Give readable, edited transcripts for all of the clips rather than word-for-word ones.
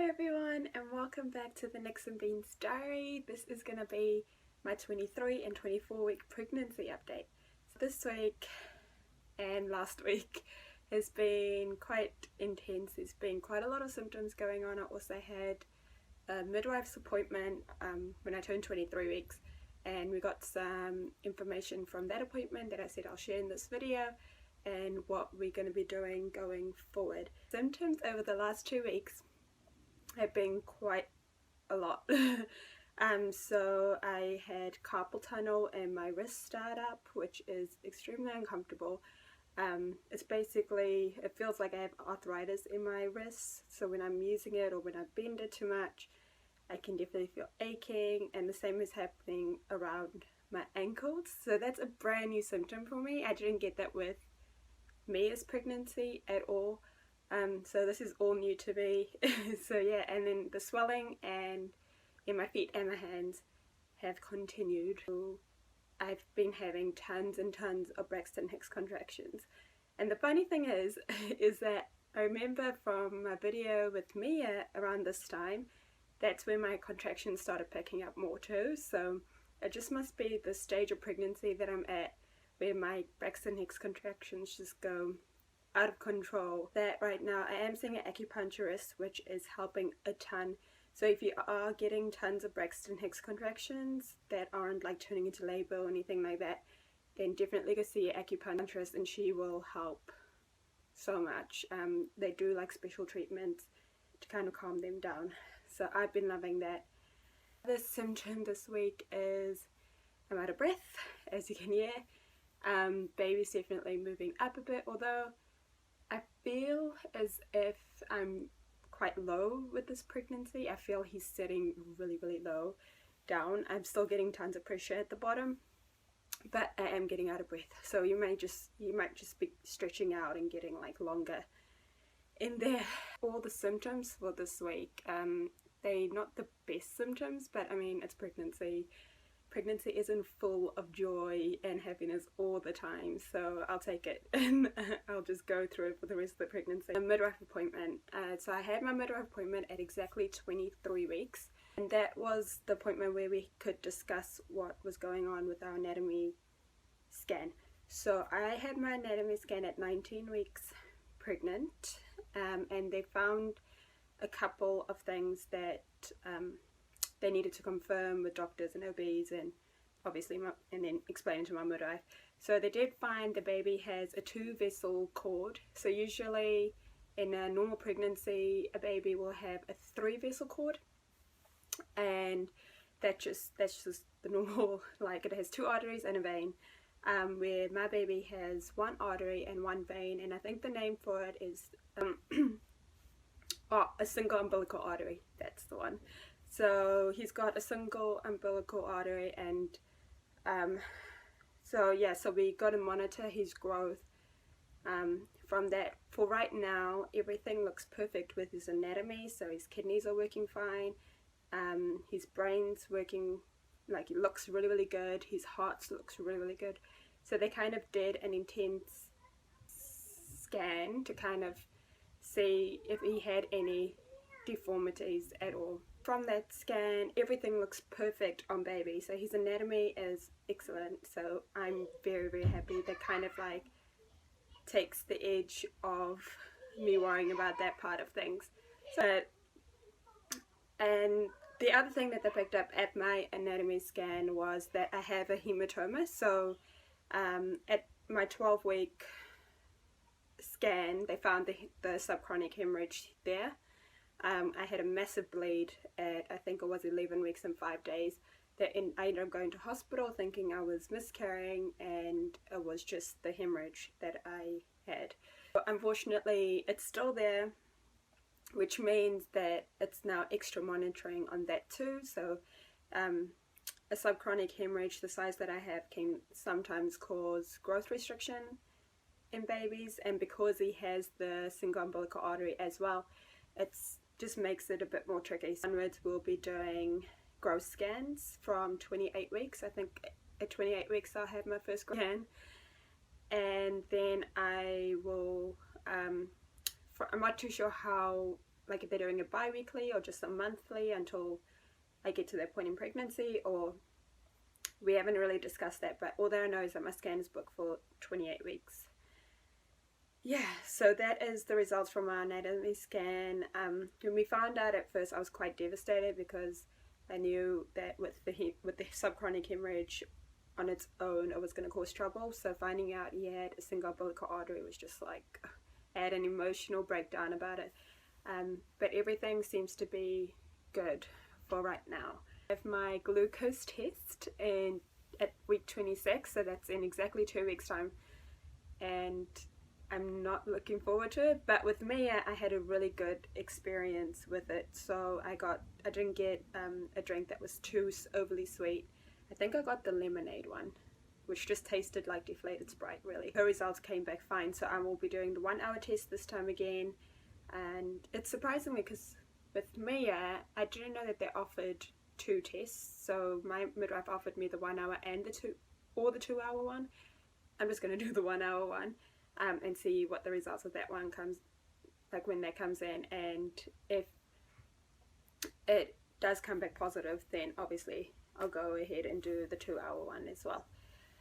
everyone, and welcome back to the Nix and Beans Diary. This is going to be my 23 and 24 week pregnancy update. So this week and last week has been quite intense. There's been quite a lot of symptoms going on. I also had a midwife's appointment when I turned 23 weeks, and we got some information from that appointment that I said I'll share in this video and what we're going to be doing going forward. Symptoms over the last 2 weeks have been quite a lot. So I had carpal tunnel and my wrist started up, which is extremely uncomfortable. It's basically, it feels like I have arthritis in my wrist, so when I'm using it or when I bend it too much, I can definitely feel aching, and the same is happening around my ankles. So that's a brand new symptom for me. I didn't get that with Mia's pregnancy at all. So this is all new to me. So yeah, and then the swelling and in my feet and my hands have continued. I've been having tons and tons of Braxton Hicks contractions, and the funny thing is that I remember from my video with Mia around this time, that's when my contractions started picking up more too. So it just must be the stage of pregnancy that I'm at, where my Braxton Hicks contractions just go out of control. That right now I am seeing an acupuncturist, which is helping a ton. So if you are getting tons of Braxton Hicks contractions that aren't like turning into labor or anything like that, then definitely go see an acupuncturist and she will help so much. They do like special treatments to kind of calm them down. So I've been loving that. The symptom this week is I'm out of breath, as you can hear. Baby's definitely moving up a bit, although I feel as if I'm quite low with this pregnancy. I feel he's sitting really low down. I'm still getting tons of pressure at the bottom, but I am getting out of breath. So you might just be stretching out and getting like longer in there. All the symptoms for this week, they're not the best symptoms, but I mean, it's pregnancy. Pregnancy isn't full of joy and happiness all the time, so I'll take it and I'll just go through it for the rest of the pregnancy. A midwife appointment. So I had my midwife appointment at exactly 23 weeks, and that was the appointment where we could discuss what was going on with our anatomy scan. So I had my anatomy scan at 19 weeks pregnant, and they found a couple of things that they needed to confirm with doctors and OBs, and obviously and then explain to my midwife. So they did find the baby has a 2-vessel cord. So usually in a normal pregnancy a baby will have a 3-vessel cord, and that's just the normal, like it has 2 arteries and a vein. Where my baby has 1 artery and 1 vein, and I think the name for it is a single umbilical artery. That's the one. So he's got a single umbilical artery, and so yeah, so we got to monitor his growth from that. For right now, everything looks perfect with his anatomy. So his kidneys are working fine, his brain's working, like, it looks really good, his heart looks really good. So they kind of did an intense scan to kind of see if he had any deformities at all. From that scan, everything looks perfect on baby, so his anatomy is excellent. So I'm very happy. That kind of like takes the edge of me worrying about that part of things. So, and the other thing that they picked up at my anatomy scan was that I have a hematoma. So at my 12-week scan, they found the subchronic hemorrhage there. I had a massive bleed at, I think it was 11 weeks and 5 days. I ended up going to hospital thinking I was miscarrying, and it was just the hemorrhage that I had. But unfortunately, it's still there, which means that it's now extra monitoring on that too. So a subchronic hemorrhage the size that I have can sometimes cause growth restriction in babies, and because he has the single umbilical artery as well, it's just makes it a bit more tricky. So onwards we'll be doing growth scans from 28 weeks. I think at 28 weeks I'll have my first scan, and then I will I'm not too sure how like if they're doing it bi-weekly or just a monthly until I get to that point in pregnancy, or we haven't really discussed that, but all that I know is that my scan is booked for 28 weeks. Yeah, so that is the results from our anatomy scan. When we found out at first, I was quite devastated because I knew that with the subchronic hemorrhage on its own, it was going to cause trouble. So finding out he had a single umbilical artery was just like, I had an emotional breakdown about it. But everything seems to be good for right now. I have my glucose test at week 26, so that's in exactly 2 weeks time, and I'm not looking forward to it. But with me, I had a really good experience with it. So I didn't get a drink that was too overly sweet. I think I got the lemonade one, which just tasted like deflated Sprite, really. Her results came back fine, so I will be doing the 1 hour test this time again. And it's surprising me because with Mia, I didn't know that they offered 2 tests. So my midwife offered me the 1 hour and the 2 hour one. I'm just going to do the 1 hour one and see what the results of that one comes, like when that comes in. And if it does come back positive, then obviously I'll go ahead and do the 2 hour one as well.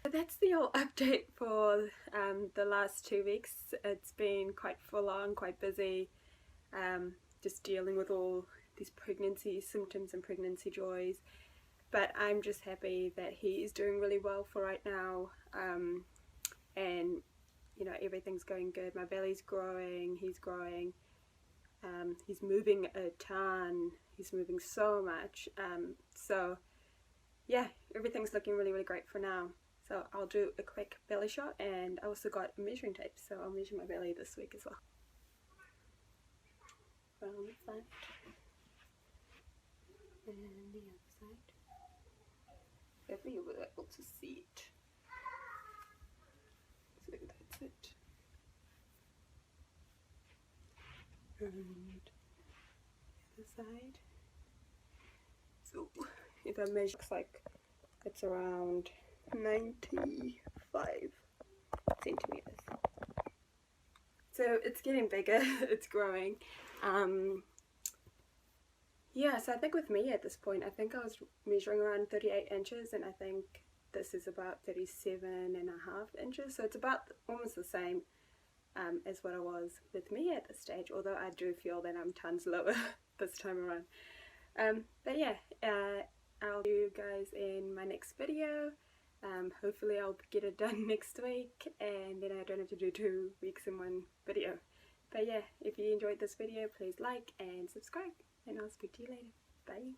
So that's the whole update for the last 2 weeks. It's been quite full on, quite busy, just dealing with all these pregnancy symptoms and pregnancy joys. But I'm just happy that he is doing really well for right now, and you know, everything's going good. My belly's growing, he's growing, he's moving a ton, he's moving so much, so yeah, everything's looking really, really great for now. So I'll do a quick belly shot, and I also got a measuring tape, so I'll measure my belly this week as well. From the front and the other side. Hopefully you were able to see it. So that's it. And the other side. So if I measure, looks like it's around 95 centimeters. So it's getting bigger, it's growing. Yeah, so I think with me at this point, I think I was measuring around 38 inches, and I think this is about 37.5 inches. So it's about almost the same as what I was with me at this stage, although I do feel that I'm tons lower this time around. But yeah, I'll see you guys in my next video. Hopefully I'll get it done next week, and then I don't have to do 2 weeks in one video. But yeah, if you enjoyed this video, please like and subscribe, and I'll speak to you later. Bye.